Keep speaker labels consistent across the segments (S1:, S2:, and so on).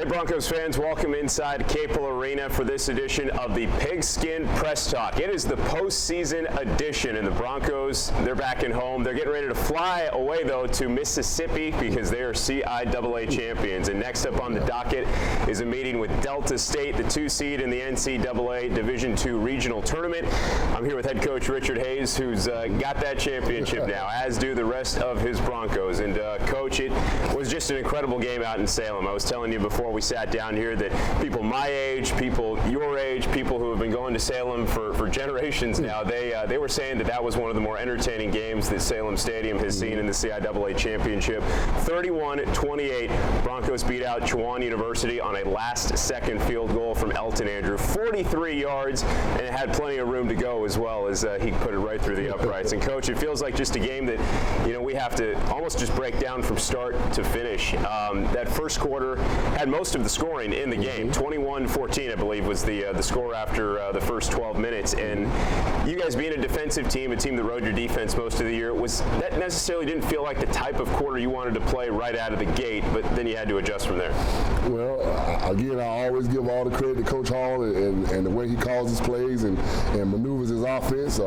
S1: right, Broncos fans, welcome inside Capel Arena for this edition of the Pigskin Press Talk. It is the postseason edition, and the Broncos, they're back in home. They're getting ready to fly away, though, to Mississippi because they are CIAA champions. And next up on the docket is a meeting with Delta State, the 2 seed in the NCAA Division II regional tournament. I'm here with head coach Richard Hayes, who's got that championship now, as do the rest of his Broncos. And, Coach, it was just an incredible game out in Salem. I was telling you before we sat down here that people my age, people your age, people who have been going to Salem for generations now, they were saying that was one of the more entertaining games that Salem Stadium has seen in the CIAA championship. 31-28, Broncos beat out Chowan University on a last-second field goal from Elton Andrew, 43 yards, and it had plenty of room to go as well as he put it right through the uprights. And Coach, it feels like just a game that we have to almost just break down from start to finish. That first quarter had most of the scoring in the game. 21-14, I believe, was the score after the first 12 minutes. And you guys being a defensive team, a team that rode your defense most of the year, that necessarily didn't feel like the type of quarter you wanted to play right out of the gate, but then you had to adjust from there. Well,
S2: again, I always give all the credit to Coach Hall and the way he calls his plays and maneuvers his offense.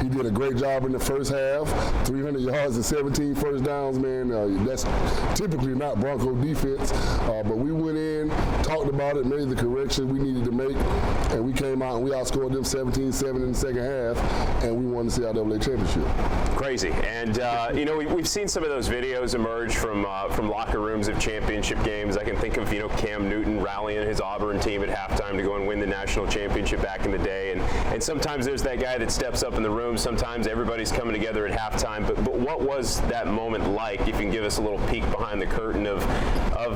S2: He did a great job in the first half, 300 yards and 17 first downs, man. That's typically not Bronco defense, but we went in, talked about it, made the corrections we needed to make, and we came out and we outscored them 17-7 in the second half, and we won the CIAA championship.
S1: Crazy. And, we've seen some of those videos emerge from locker rooms of championship games. I can think of, Cam Newton rallying his Auburn team at halftime to go and win the national championship back in the day. And sometimes there's that guy that steps up in the room. Sometimes everybody's coming together at halftime. But what was that moment like, if you can give us a little peek behind the curtain of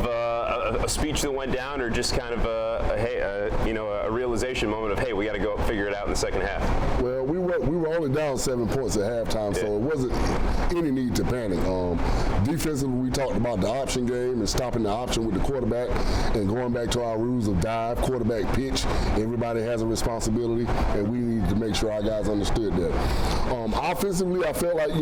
S1: a speech that went down, or just kind of a realization moment of, hey, we got to go figure it out in the second half?
S2: Well, we were only down 7 points at halftime, so it wasn't any need to panic. Defensively, we talked about the option game and stopping the option with the quarterback and going back to our rules of dive, quarterback pitch. Everybody has a responsibility, and we need to make sure our guys understood that. Offensively, I felt like,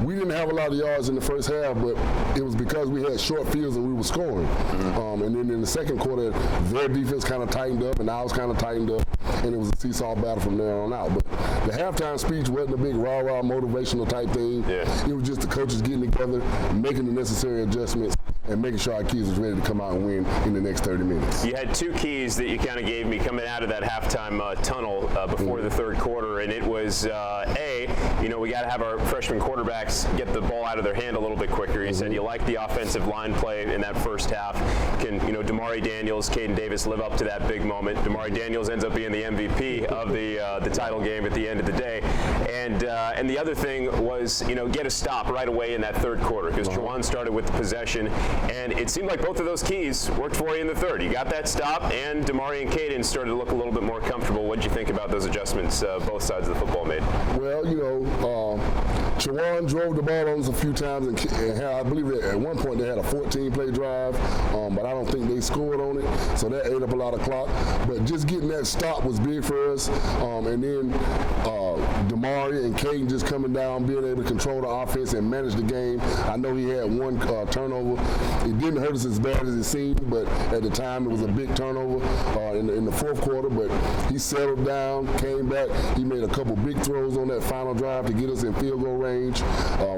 S2: we didn't have a lot of yards in the first half, but it was because we had short fields and we were scoring. And then in the second quarter, their defense kind of tightened up and ours kind of tightened up, and it was a seesaw battle from there on out. But the halftime speech wasn't a big rah-rah motivational type thing. Yeah. It was just the coaches getting together, making the necessary adjustments, and making sure our kids was ready to come out and win in the next 30 minutes.
S1: You had two keys that you kind of gave me coming out of that halftime tunnel before the third quarter, and it was, we got to have our freshman quarterbacks get the ball out of their hand a little bit quicker. You said you liked the offensive line play in that first half. Can, Damari Daniels, Caden Davis live up to that big moment? Damari Daniels ends up being the MVP of the title game at the end of the day. And the other thing was, get a stop right away in that third quarter, because Chowan started with the possession, and it seemed like both of those keys worked for you in the third. You got that stop, and Damari and Caden started to look a little bit more comfortable. What did you think about those adjustments both sides of the football made?
S2: Well, Chowan drove the ball on us a few times, and I believe at one point they had a 14-play drive, but I don't think they scored on it, so that ate up a lot of clock. But just getting that stop was big for us, and then Damari and Caden just coming down, being able to control the offense and manage the game. I know he had one turnover. It didn't hurt us as bad as it seemed, but at the time it was a big turnover in the fourth quarter. But he settled down, came back. He made a couple big throws on that final drive to get us in field goal range.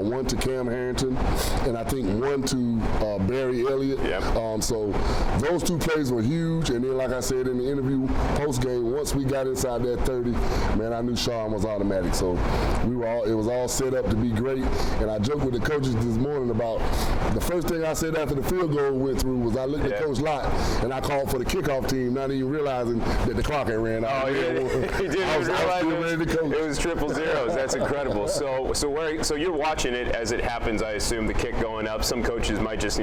S2: One to Cam Harrington, and I think one to Barry Elliott. Yep. So those two plays were huge. And then, like I said in the interview post-game, once we got inside that 30, man, I knew Sean was automatic. So it was all set up to be great. And I joked with the coaches this morning about the first thing I said after the field goal went through was I looked at Coach Lott and I called for the kickoff team, not even realizing that the clock had ran out.
S1: Oh, he didn't realize it was 0-0. That's incredible. So you're watching it as it happens, I assume, the kick going up. Some coaches might just,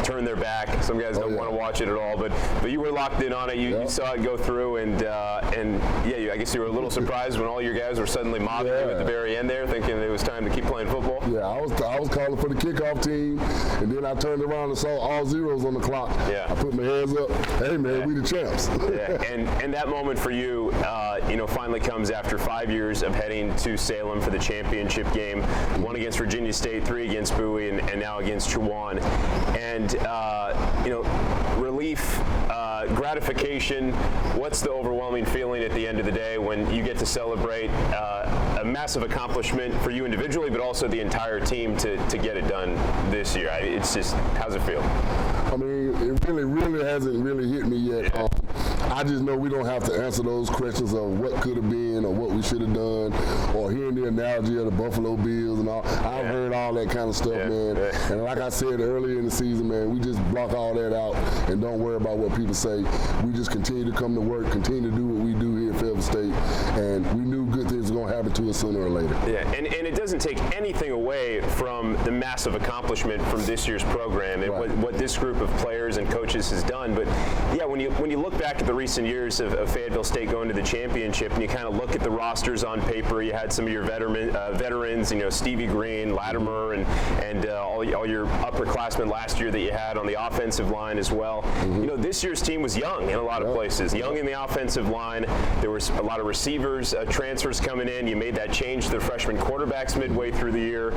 S1: turn their back. Some guys don't want to watch it at all. But you were locked in on it. You saw it go through, and I guess you were a little surprised when all your guys were suddenly mobbing you at the very end there, thinking it was time to keep playing football.
S2: Yeah, I was calling for the kickoff team, and then I turned around and saw all zeros on the clock. Yeah. I put my hands up. Hey, man, we the champs.
S1: And that moment for you, finally comes after 5 years of heading to Salem for the championship game. One against Virginia State, 3 against Bowie, and now against Chowan. And, relief, gratification? What's the overwhelming feeling at the end of the day when you get to celebrate a massive accomplishment for you individually, but also the entire team to get it done this year? It's just, how's it feel?
S2: I mean, it really hasn't really hit me yet. I just know we don't have to answer those questions of what could have been or what we should have done, or hearing the analogy of the Buffalo Bills and all. I've heard all that kind of stuff, man. And like I said earlier in the season, man, we just block all that out and don't worry about what people say. We just continue to come to work, continue to do what we do here at Fayetteville State, and we knew good things were going to happen to us sooner or later.
S1: Yeah, and it doesn't take anything away from the massive accomplishment from this year's program and what this group of players and coaches has done. But yeah, when you look back at the recent years of Fayetteville State going to the championship, and you kind of look at the rosters on paper, you had some of your veterans, Stevie Green, Latimer, and all your upperclassmen last year that you had on the offensive line as well. This year's team was young in a lot of places. Young in the offensive line. There was a lot of receivers, transfers coming in. You made that change to the freshman quarterbacks midway through the year.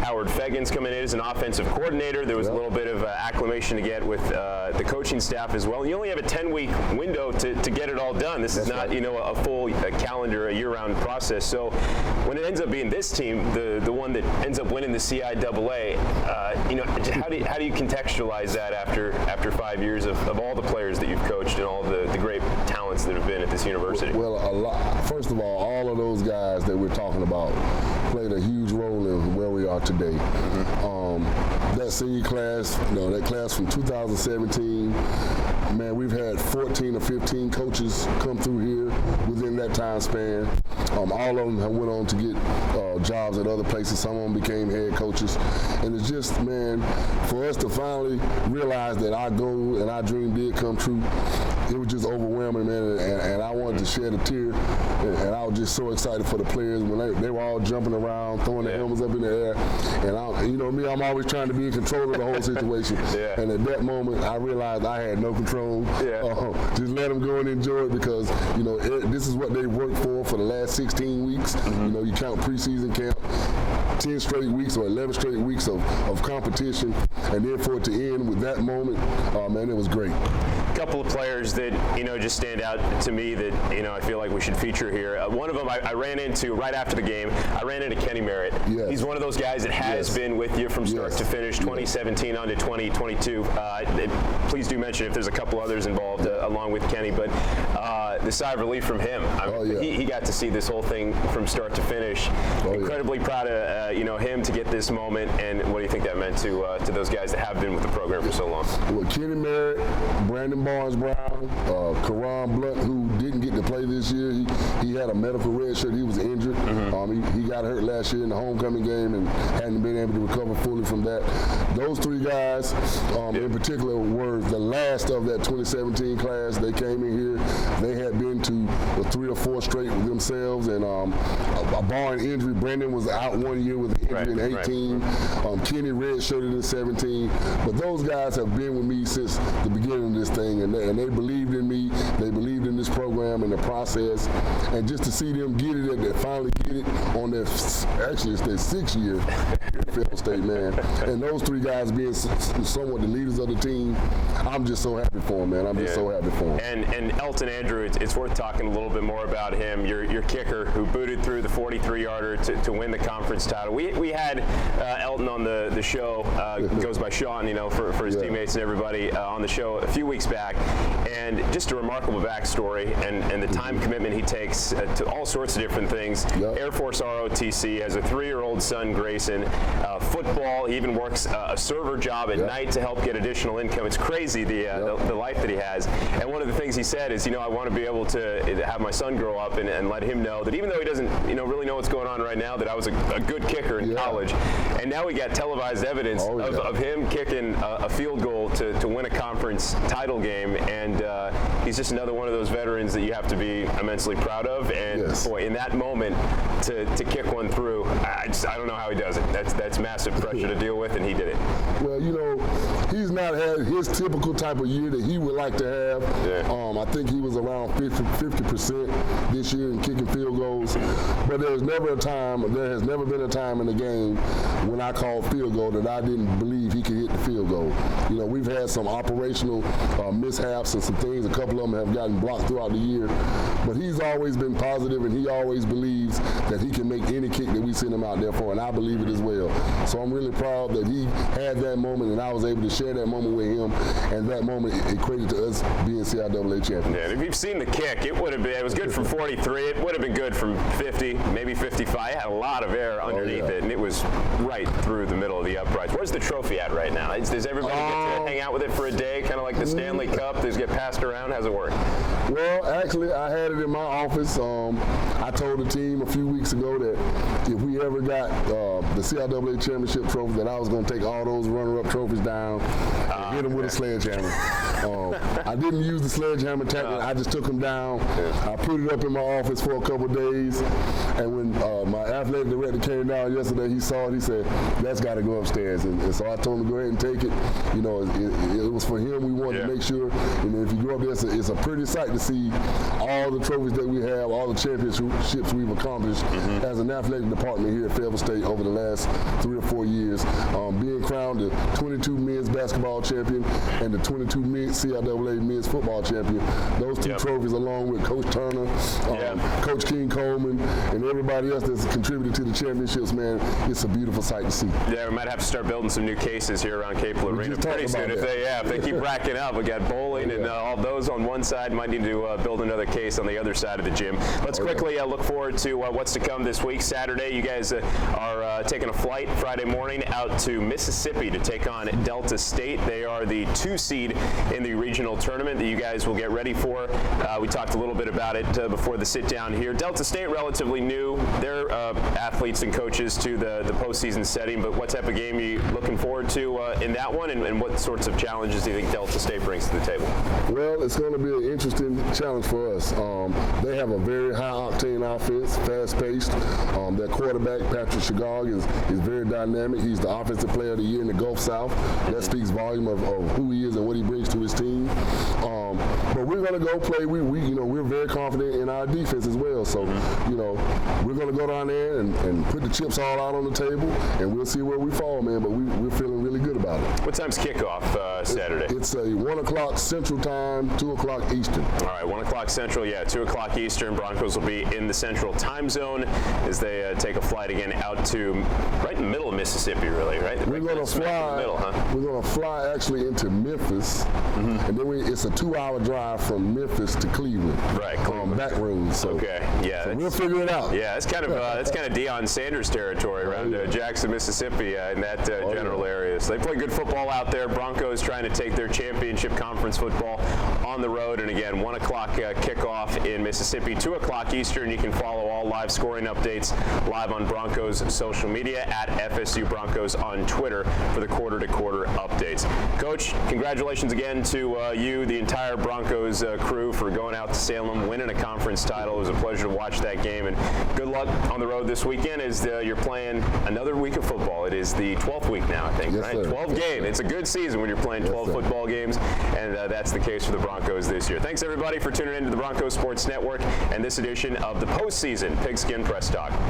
S1: Howard Fegan's coming in as an offensive coordinator. There was a little bit of acclimation to get with the coaching staff as well. You only have a 10-week window to get it all done. This is not, a full calendar, a year-round process. So when it ends up being this team, the one that ends up winning the CIAA, how do you contextualize that after 5 years of all the players that you've coached and all the great talents that have been at this university?
S2: Well, first of all of those guys that we're talking about played a huge role in where we are today. That senior class, that class from 2017, man, we've had 14 or 15 coaches come through here within that time span. All of them have went on to get jobs at other places. Some of them became head coaches. And it's just, man, for us to finally realize that our goal and our dream did come true, it was just overwhelming, man. And I wanted to shed a tear. And I was just so excited for the players when they were all jumping around, throwing their helmets up in the air. And I'm always trying to be in control of the whole situation. And at that moment, I realized I had no control. Just let them go and enjoy it because, this is what they worked for the last 16 weeks. You count preseason camp, 10 straight weeks or 11 straight weeks of competition, and then for it to end with that moment, man, it was great.
S1: Couple of players that just stand out to me that I feel like we should feature here. One of them I ran into right after the game. I ran into Kenny Merritt. He's one of those guys that has been with you from start to finish, 2017 on to 2022. Please do mention if there's a couple others involved along with Kenny, but the sigh of relief from him. He got to see this whole thing from start to finish. Incredibly proud of him to get this moment. And what do you think that meant to those guys that have been with the program for so long?
S2: Well, Kenny Merritt, Brandon Barnes-Brown, Karan Blunt, who didn't get to play this year. He had a medical red shirt. He was injured. He got hurt last year in the homecoming game and hadn't been able to recover fully from that. Those three guys in particular were the last of that 2017 class. They came in here. They had been to 3 or 4 straight with themselves, and barring injury, Brandon was out 1 year with an injury in 18. Kenny redshirted in 17. But those guys have been with me since the beginning of this thing, and they believed in me. They believed in this program and the process. And just to see them get it, they finally get it on their, actually it's their 6th year at Fayetteville State, man. And those three guys being somewhat the leaders of the team, I'm just so happy for them, man. I'm just so happy for them.
S1: And Elton Andrew, it's worth talking a little bit more about him. Your kicker who booted through the 43-yarder to win the conference title. We had Elton on the show, goes by Sean, for his teammates and everybody on the show a few weeks back. And just a remarkable backstory and the time commitment he takes to all sorts of different things. Air Force ROTC, has a 3-year-old son, Grayson. Football, he even works a server job at night to help get additional income. It's crazy the life that he has. And one of the things he said is, I want to be able to have my son grow up and let him know that even though he doesn't really know what's going on right now, that I was a good kicker in college. And now we got televised evidence of him kicking a field goal to win a conference title game. And he's just another one of those veterans that you have to be immensely proud of. And boy, in that moment, to kick one through, I don't know how he does it. That's massive pressure to deal with, and he did it.
S2: Well, he's not had his typical type of year that he would like to have.
S1: Yeah.
S2: I think he was around 50% this year in kicking field goals. But there has never been a time in the game when I called field goal that I didn't believe he could hit the field goal. You know, we've had some operational mishaps and some things. A couple of them have gotten blocked throughout the year. But he's always been positive, and he always believes that he can make any kick that we send him out there for, and I believe it as well. So I'm really proud that he had that moment, and I was able to share that moment with him, and that moment equated to us being CIAA champions.
S1: Yeah, if you've seen the kick, it was good from 43. It would have been good from 50, maybe 55. It had a lot of air underneath it, and it was right through the middle of the uprights. Where's the trophy at right now? Does everybody get to hang out with it for a day, kind of like the Stanley Cup? Does it get passed around? How's it work?
S2: Well, actually, I had it in my office. I told the team a few weeks ago that if we ever got the CIAA championship trophy, that I was going to take all those runner-up trophies down and hit them with a sledgehammer. I didn't use the sledgehammer technique. I just took them down. I put it up in my office for a couple of days, and when my athletic director came down yesterday, he saw it. He said, "That's got to go upstairs." And so I told him to go ahead and take it. You know, it was for him. We wanted to make sure. And if you go up there, it's a pretty sight to see all the trophies that we have, all the championships we've accomplished as an athletic department here at Fayetteville State over the last 3 or 4 years. Being crowned the 22 men's basketball champion and the 22 CIAA men's football champion. Those two trophies, along with Coach Turner, Coach King Coleman, and everybody else that's contributed to the championships, man, it's a beautiful sight to see.
S1: Yeah, we might have to start building some new cases here around Capel Arena pretty soon. If they keep racking up, we got bowling and all those on one side. Might need to build another case on the other side of the gym. Let's quickly look forward to what's to come this week. Saturday, you guys are taking a flight Friday morning out to Mississippi to take on Delta State. They are the 2 seed in the regional tournament that you guys will get ready for. We talked a little bit about it before the sit down here. Delta State, relatively new. They're athletes and coaches to the postseason setting, but what type of game are you looking forward to in that one, and what sorts of challenges do you think Delta State brings to the table?
S2: Well, it's going to be an interesting challenge for us. They have a very high-octane offense, fast-paced. Their quarterback, Patrick Shagog, is very dynamic. He's the offensive player of the year in the Gulf South. That speaks volume of who he is and what he brings to his team. But we're going to go play. We're very confident in our defense as well. So, we're going to go down there and put the chips all out on the table, and we'll see where we fall, man. But we're feeling really good about it.
S1: What time's kickoff Saturday?
S2: It's a 1 o'clock Central Time, 2 o'clock Eastern.
S1: All right, 1 o'clock Central, 2 o'clock Eastern. Broncos will be in the Central Time Zone as they take a flight again out to right in the middle of Mississippi, really, right?
S2: We're going to fly.
S1: Middle, huh?
S2: We're going to fly actually into Memphis, and then it's a 2-hour drive from Memphis to Cleveland.
S1: Right, Cleveland.
S2: Back roads. So, so we'll figure it out.
S1: Yeah, it's kind of Deion Sanders territory around Jackson, Mississippi, in that general area. So they play good football out there. Broncos trying to take their championship conference football on the road, and again, 1 o'clock kickoff in Mississippi, 2 o'clock Eastern. You can follow all live scoring updates live on Broncos social media at FSU Broncos on Twitter for the quarter-to-quarter updates. Coach, congratulations again to you, the entire Broncos crew, for going out to Salem, winning a conference title. It was a pleasure to watch that game, and good luck on the road this weekend as you're playing another week of football. It is the 12th week now, I think, right?
S2: Sir.
S1: 12 games. It's a good season when you're playing 12 football games, and that's the case for the Broncos this year. Thanks, everybody, for tuning in to the Broncos Sports Network and this edition of the postseason Pigskin Press Talk.